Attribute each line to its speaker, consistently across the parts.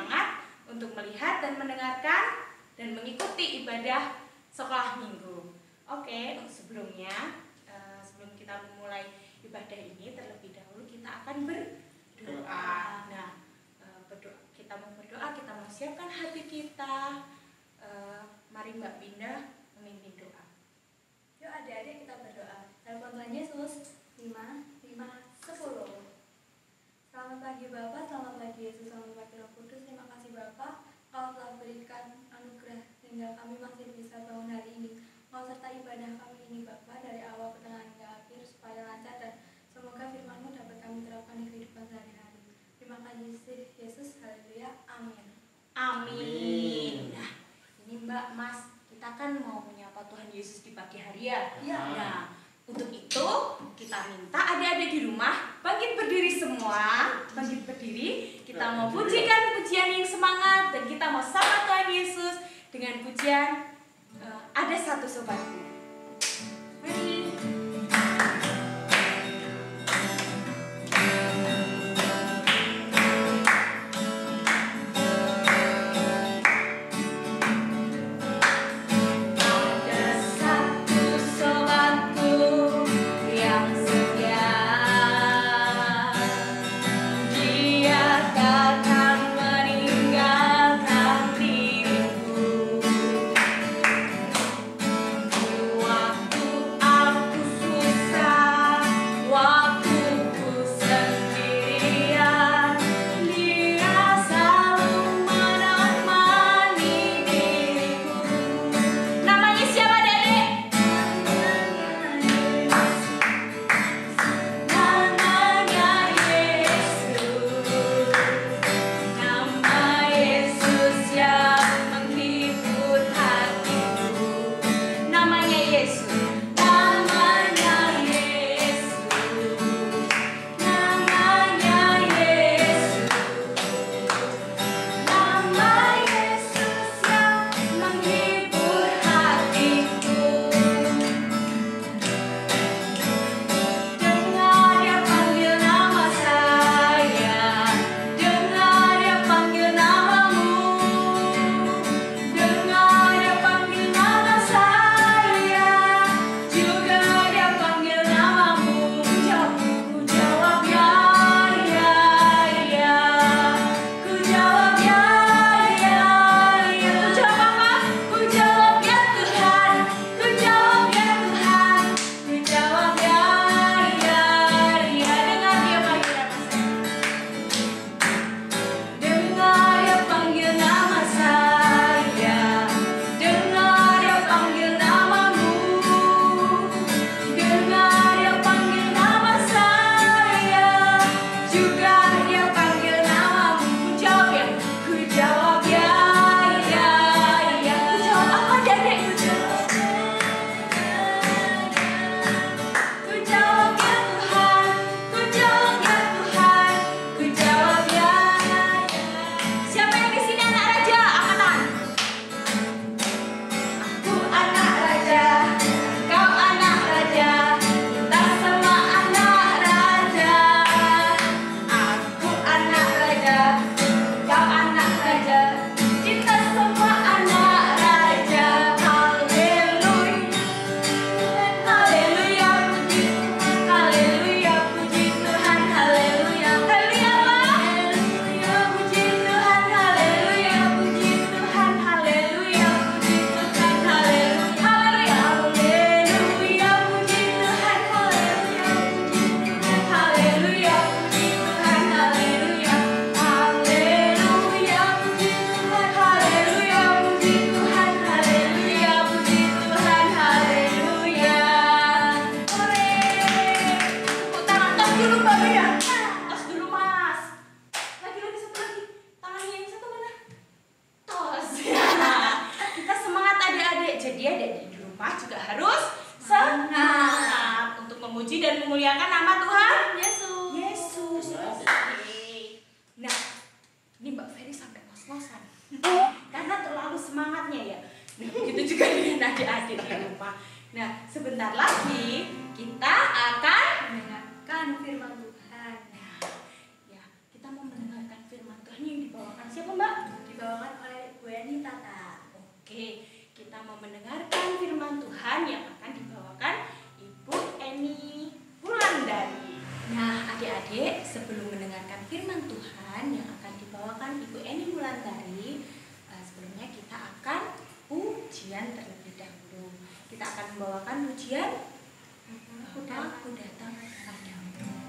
Speaker 1: semangat untuk melihat dan mendengarkan dan mengikuti ibadah sekolah minggu. Oke, sebelumnya sebelum kita memulai ibadah ini, terlebih dahulu kita akan berdoa. Nah, kita mau berdoa, kita mau siapkan hati kita. Mari Mbak Pindah memimpin doa.
Speaker 2: Yuk adik-adik kita berdoa. Dalam Tuhan Yesus 5:10. Selamat pagi Bapak, selamat pagi Yesus, selamat pagi Roh Kudus. Terima kasih Bapak, Kau telah berikan anugerah sehingga kami masih bisa bangun hari ini. Kau sertai ibadah kami ini Bapak dari awal pertengahan hingga akhir supaya lancar dan semoga firman-Mu dapat kami terapkan di kehidupan sehari-hari. Terima kasih Yesus, haleluya, amin.
Speaker 1: Amin. Nah, ini Mbak, Mas, kita kan mau menyapa Tuhan Yesus di pagi hari ya. Nah, untuk itu kita minta adik-adik di rumah bangkit berdiri semua, bangkit berdiri. Kita mau pujikan pujian yang semangat dan kita mau sapa Tuhan Yesus dengan pujian Ada Satu Sobatku. Mari. memuliakan nama Tuhan Yesus. Nah, ini Mbak Ferry sampai ngos-ngosan karena terlalu semangatnya ya. Nah, begitu juga dengan adik-adik di rumah. Nah, sebentar lagi kita akan
Speaker 2: mendengarkan firman Tuhan.
Speaker 1: Nah, ya, kita mau mendengarkan firman Tuhan yang dibawakan siapa, Mbak? mau mendengarkan firman Tuhan yang akan dibawakan Ibu Eni Wulandari. Nah, adik-adik, sebelum mendengarkan firman Tuhan yang akan dibawakan Ibu Eni Wulandari, sebelumnya kita akan ujian terlebih dahulu. Kita akan membawakan ujian Aku datang padamu.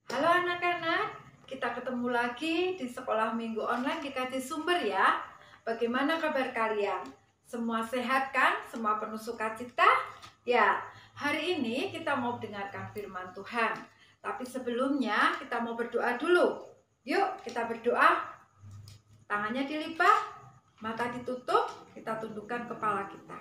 Speaker 3: Halo anak-anak, kita ketemu lagi di sekolah minggu online GKJ Sumber ya. Bagaimana kabar kalian? Semua sehat kan? Semua penuh sukacita? Ya, hari ini kita mau dengarkan firman Tuhan. Tapi sebelumnya kita mau berdoa dulu. Yuk kita berdoa. Tangannya dilipat, mata ditutup, kita tundukkan kepala kita.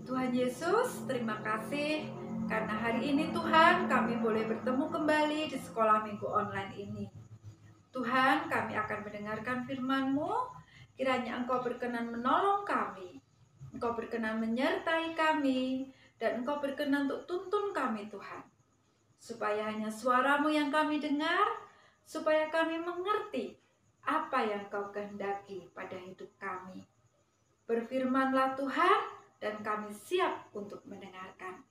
Speaker 3: Tuhan Yesus, terima kasih karena hari ini Tuhan kami boleh bertemu kembali di sekolah minggu online ini. Tuhan, kami akan mendengarkan firman-Mu, kiranya Engkau berkenan menolong kami, Engkau berkenan menyertai kami, dan Engkau berkenan untuk tuntun kami Tuhan. Supaya hanya suara-Mu yang kami dengar, supaya kami mengerti apa yang Kau kehendaki pada hidup kami. Berfirmanlah Tuhan, dan kami siap untuk mendengarkan.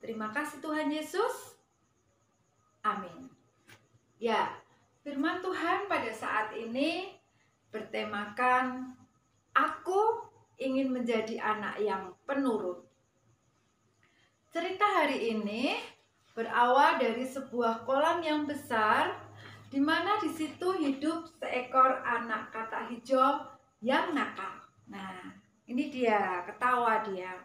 Speaker 3: Terima kasih Tuhan Yesus. Amin. Ya, firman Tuhan pada saat ini bertemakan aku ingin menjadi anak yang penurut. Cerita hari ini berawal dari sebuah kolam yang besar, di mana di situ hidup seekor anak katak hijau yang nakal. Nah, ini dia, ketawa dia.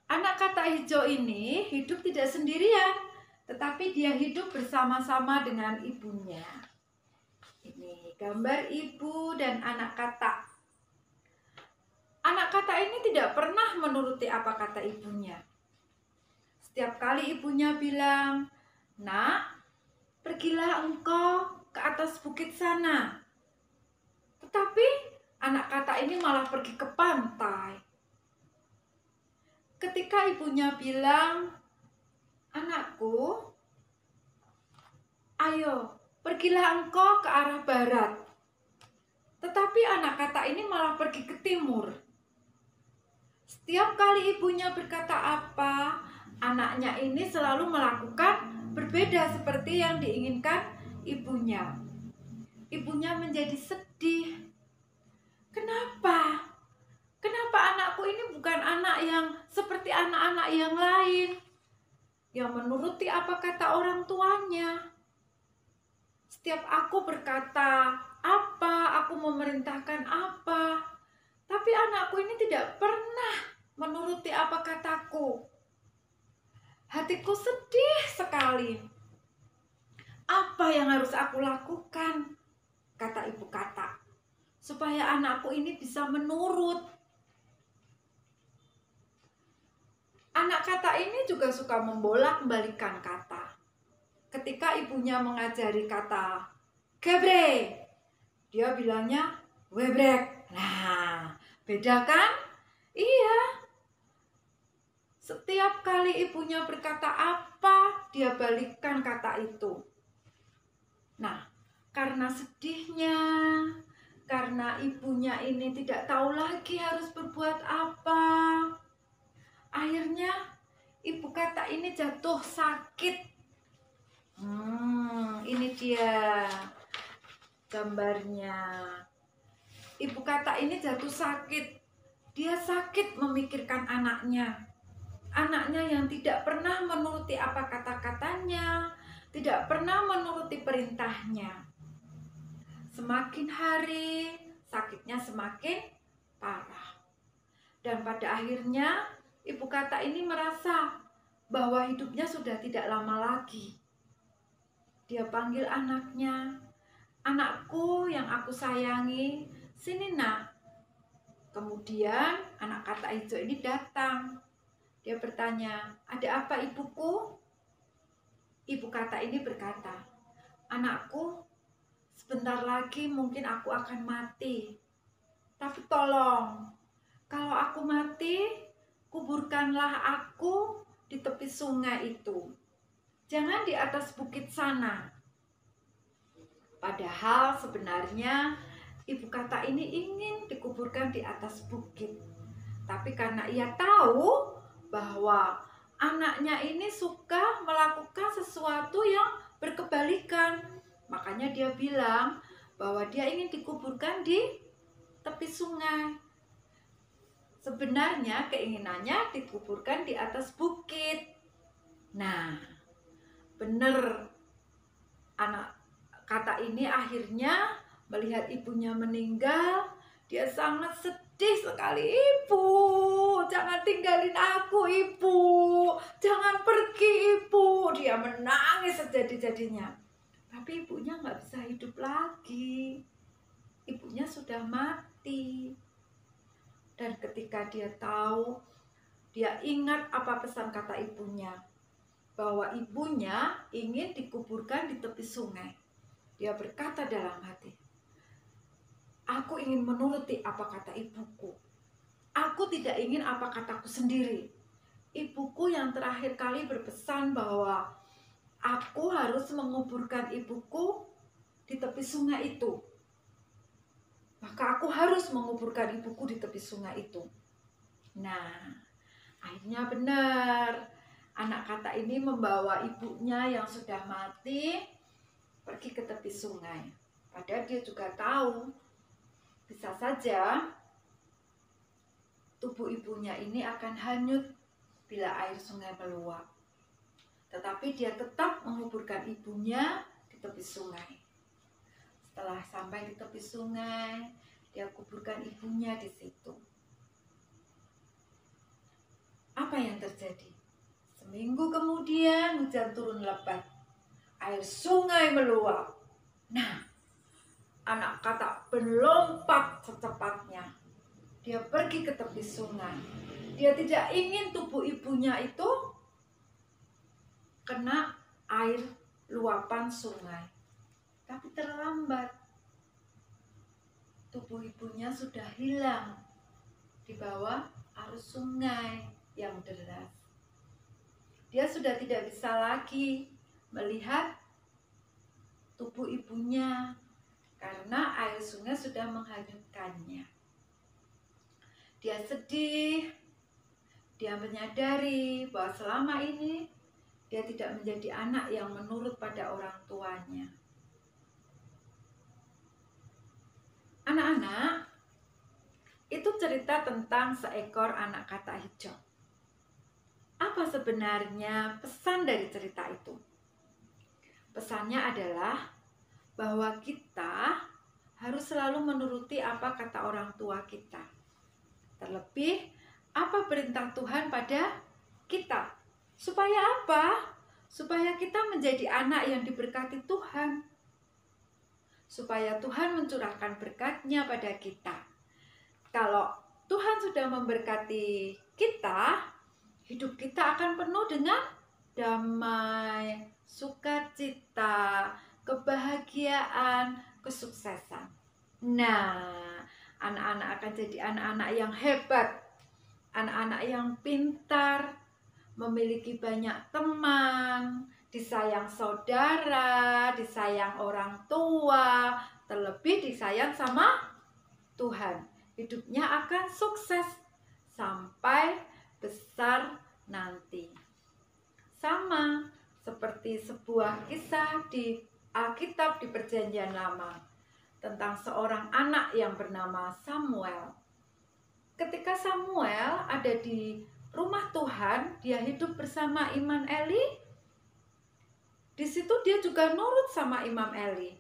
Speaker 3: Anak katak hijau ini hidup tidak sendirian, tetapi dia hidup bersama-sama dengan ibunya. Ini gambar ibu dan anak katak. Anak katak ini tidak pernah menuruti apa kata ibunya. Setiap kali ibunya bilang, "Nak, pergilah engkau ke atas bukit sana." Tetapi anak katak ini malah pergi ke pantai. Ketika ibunya bilang, "Anakku, ayo pergilah engkau ke arah barat." Tetapi anak katak ini malah pergi ke timur. Setiap kali ibunya berkata apa, anaknya ini selalu melakukan berbeda seperti yang diinginkan ibunya. Ibunya menjadi sedih. Kenapa? Kenapa anakku ini bukan anak yang seperti anak-anak yang lain, yang menuruti apa kata orang tuanya? Setiap aku berkata apa, aku memerintahkan apa, tapi anakku ini tidak pernah menuruti apa kataku. Hatiku sedih sekali. Apa yang harus aku lakukan? Kata ibu katak, supaya anakku ini bisa menurut. Anak katak ini juga suka membolak-balikan kata. Ketika ibunya mengajari kata gebrek. Dia bilangnya webrek. Nah, beda kan? Iya. Setiap kali ibunya berkata apa, dia balikkan kata itu. Nah, karena sedihnya, karena ibunya ini tidak tahu lagi harus berbuat apa, akhirnya ibu kata ini jatuh sakit. Ini dia gambarnya. Ibu kata ini jatuh sakit. Dia sakit memikirkan anaknya. Anaknya yang tidak pernah menuruti apa kata-katanya, tidak pernah menuruti perintahnya. Semakin hari, sakitnya semakin parah. Dan pada akhirnya, ibu kata ini merasa bahwa hidupnya sudah tidak lama lagi. Dia panggil anaknya, "Anakku yang aku sayangi, sini nak." Kemudian anak kata hijau ini datang. Dia bertanya, "Ada apa ibuku?" Ibu kata ini berkata, "Anakku, sebentar lagi mungkin aku akan mati. Tapi tolong, kalau aku mati, kuburkanlah aku di tepi sungai itu. Jangan di atas bukit sana." Padahal sebenarnya ibu kata ini ingin dikuburkan di atas bukit. Tapi karena ia tahu bahwa anaknya ini suka melakukan sesuatu yang berkebalikan, makanya dia bilang bahwa dia ingin dikuburkan di tepi sungai. Sebenarnya keinginannya dikuburkan di atas bukit. Nah, benar, anak kata ini akhirnya melihat ibunya meninggal. Dia sangat sedih sekali. "Ibu, jangan tinggalin aku, ibu. Jangan pergi, ibu." Dia menangis sejadi-jadinya. Tapi ibunya nggak bisa hidup lagi. Ibunya sudah mati. Dan ketika dia tahu, dia ingat apa pesan kata ibunya, bahwa ibunya ingin dikuburkan di tepi sungai. Dia berkata dalam hati, "Aku ingin menuruti apa kata ibuku. Aku tidak ingin apa kataku sendiri. Ibuku yang terakhir kali berpesan bahwa aku harus menguburkan ibuku di tepi sungai itu. Maka aku harus menguburkan ibuku di tepi sungai itu." Nah, akhirnya benar. Anak kata ini membawa ibunya yang sudah mati pergi ke tepi sungai. Padahal dia juga tahu bisa saja tubuh ibunya ini akan hanyut bila air sungai meluap. Tetapi dia tetap menguburkan ibunya di tepi sungai. Setelah sampai di tepi sungai, dia kuburkan ibunya di situ. Apa yang terjadi? Seminggu kemudian hujan turun lebat. Air sungai meluap. Nah, anak kata berlompat secepatnya. Dia pergi ke tepi sungai. Dia tidak ingin tubuh ibunya itu kena air luapan sungai. Tapi terlambat. Tubuh ibunya sudah hilang di bawah arus sungai yang deras. Dia sudah tidak bisa lagi melihat tubuh ibunya karena air sungai sudah menghanyutkannya. Dia sedih. Dia menyadari bahwa selama ini dia tidak menjadi anak yang menurut pada orang tuanya. Anak-anak, itu cerita tentang seekor anak kata hijau. Apa sebenarnya pesan dari cerita itu? Pesannya adalah bahwa kita harus selalu menuruti apa kata orang tua kita. Terlebih, apa perintah Tuhan pada kita. Supaya apa? Supaya kita menjadi anak yang diberkati Tuhan. Supaya Tuhan mencurahkan berkat-Nya pada kita. Kalau Tuhan sudah memberkati kita, hidup kita akan penuh dengan damai, sukacita, kebahagiaan, kesuksesan. Nah, anak-anak akan jadi anak-anak yang hebat, anak-anak yang pintar, memiliki banyak teman, disayang saudara, disayang orang tua, terlebih disayang sama Tuhan. Hidupnya akan sukses sampai besar nanti. Sama seperti sebuah kisah di Alkitab di Perjanjian Lama tentang seorang anak yang bernama Samuel. Ketika Samuel ada di rumah Tuhan, dia hidup bersama Imam Eli. Di situ dia juga nurut sama Imam Eli.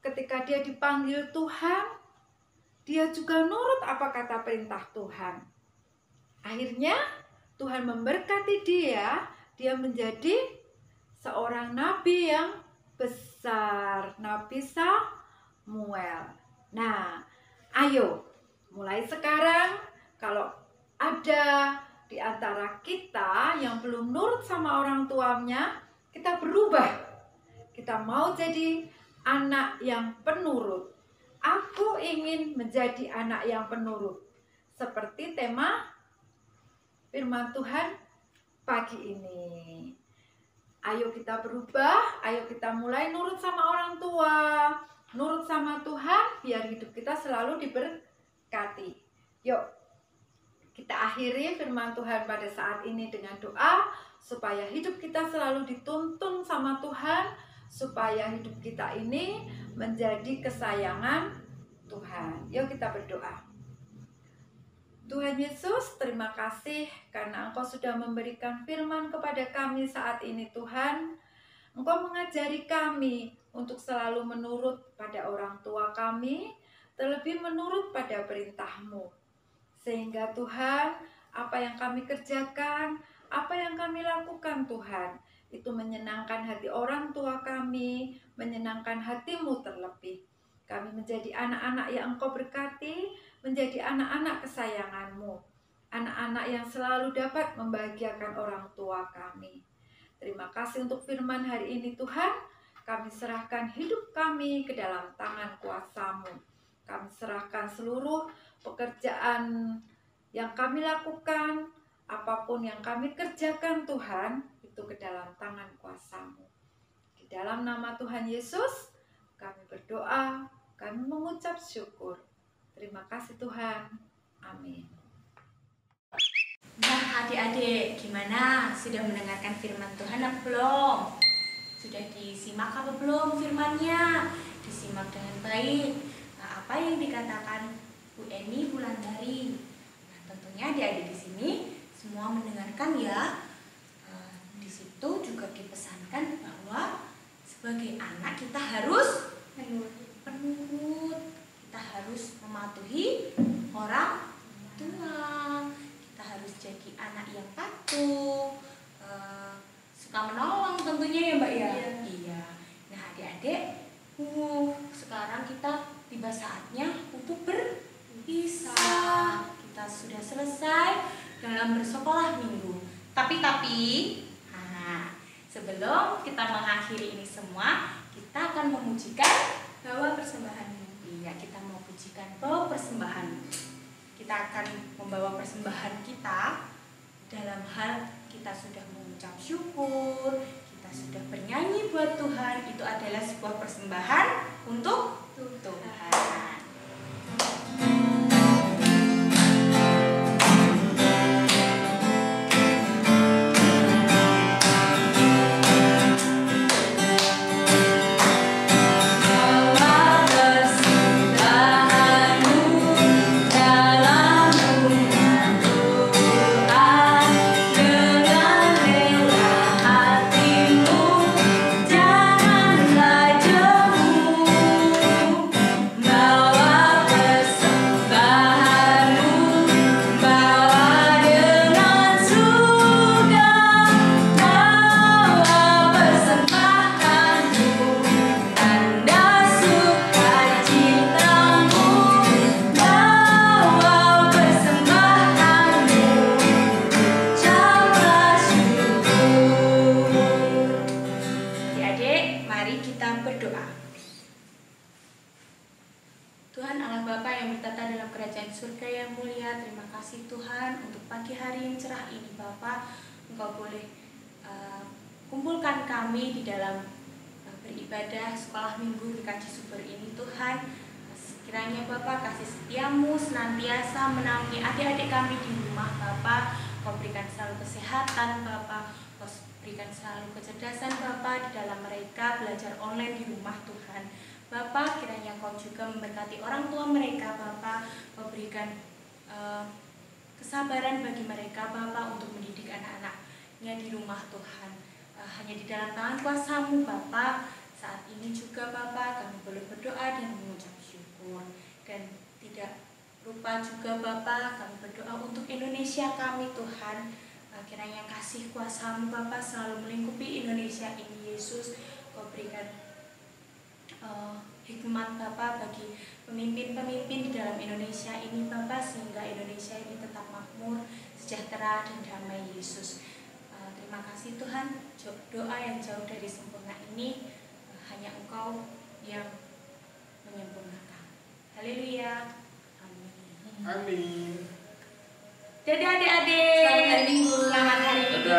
Speaker 3: Ketika dia dipanggil Tuhan, dia juga nurut apa kata perintah Tuhan. Akhirnya Tuhan memberkati dia menjadi seorang nabi yang besar, Nabi Samuel. Nah, ayo mulai sekarang kalau ada di antara kita yang belum nurut sama orang tuanya, kita berubah. Kita mau jadi anak yang penurut. Aku ingin menjadi anak yang penurut. Seperti tema firman Tuhan pagi ini. Ayo kita berubah, ayo kita mulai nurut sama orang tua, nurut sama Tuhan, biar hidup kita selalu diberkati. Yuk, kita akhiri firman Tuhan pada saat ini dengan doa, supaya hidup kita selalu dituntun sama Tuhan, supaya hidup kita ini menjadi kesayangan Tuhan. Yuk kita berdoa. Tuhan Yesus, terima kasih karena Engkau sudah memberikan firman kepada kami saat ini Tuhan. Engkau mengajari kami untuk selalu menurut pada orang tua kami, terlebih menurut pada perintah-Mu. Sehingga Tuhan, apa yang kami kerjakan, apa yang kami lakukan Tuhan, itu menyenangkan hati orang tua kami, menyenangkan hati-Mu terlebih. Kami menjadi anak-anak yang Engkau berkati, menjadi anak-anak kesayangan-Mu, anak-anak yang selalu dapat membahagiakan orang tua kami. Terima kasih untuk firman hari ini Tuhan. Kami serahkan hidup kami ke dalam tangan kuasa-Mu. Kami serahkan seluruh pekerjaan yang kami lakukan, apapun yang kami kerjakan Tuhan, itu ke dalam tangan kuasa-Mu. Di dalam nama Tuhan Yesus, kami berdoa, kami mengucap syukur. Terima kasih Tuhan. Amin.
Speaker 1: Nah adik-adik, gimana? Sudah mendengarkan firman Tuhan apa belum? Sudah disimak apa belum firmannya? Disimak dengan baik. Nah, apa yang dikatakan Bu Eni Wulandari? Nah, tentunya adik-adik di sini semua mendengarkan ya. Di situ juga dipesankan bahwa sebagai anak kita harus penurut. Kita harus mematuhi orang tua. Kita harus jadi anak yang patuh, suka menolong tentunya ya Mbak ya. Iya. Nah adik-adik, sekarang kita tiba saatnya untuk berpisah. Kita sudah selesai dalam bersekolah minggu. Tapi sebelum kita mengakhiri ini semua, kita akan memujikan
Speaker 2: bawa persembahannya.
Speaker 1: Iya, kita mau pujikan bawa persembahan. Kita akan membawa persembahan kita dalam hal kita sudah mengucap syukur, kita sudah bernyanyi buat Tuhan. Itu adalah sebuah persembahan untuk Tuhan.
Speaker 4: Janganlah jemu
Speaker 1: Bapa yang bertata dalam kerajaan surga yang mulia, terima kasih Tuhan untuk pagi hari yang cerah ini Bapa. Engkau boleh kumpulkan kami di dalam beribadah sekolah minggu GKJ Sumber ini Tuhan. Kiranya Bapa kasih setiamu senantiasa menaungi adik-adik kami di rumah Bapa. Kau berikan selalu kesehatan Bapa, Kau berikan selalu kecerdasan Bapa di dalam mereka belajar online di rumah Tuhan. Bapa, kiranya Kau juga memberkati orang tua mereka Bapa. Kau berikan kesabaran bagi mereka Bapa untuk mendidik anak-anaknya di rumah Tuhan. Hanya di dalam tangan kuasa-Mu Bapa. Saat ini juga Bapa kami boleh berdoa dan mengucap syukur. Dan tidak lupa juga Bapa kami berdoa untuk Indonesia kami Tuhan. Kiranya kasih kuasa-Mu Bapa selalu melingkupi Indonesia ini Yesus. Kau berikan hikmat Bapa bagi pemimpin-pemimpin di dalam Indonesia ini Bapa, sehingga Indonesia ini tetap makmur, sejahtera dan damai Yesus. Terima kasih Tuhan, doa yang jauh dari sempurna ini hanya Engkau yang menyempurnakan. Haleluya. Amin.
Speaker 4: Amin.
Speaker 1: Dadah adik-adik.
Speaker 2: Selamat hari Minggu.
Speaker 1: Selamat hari Minggu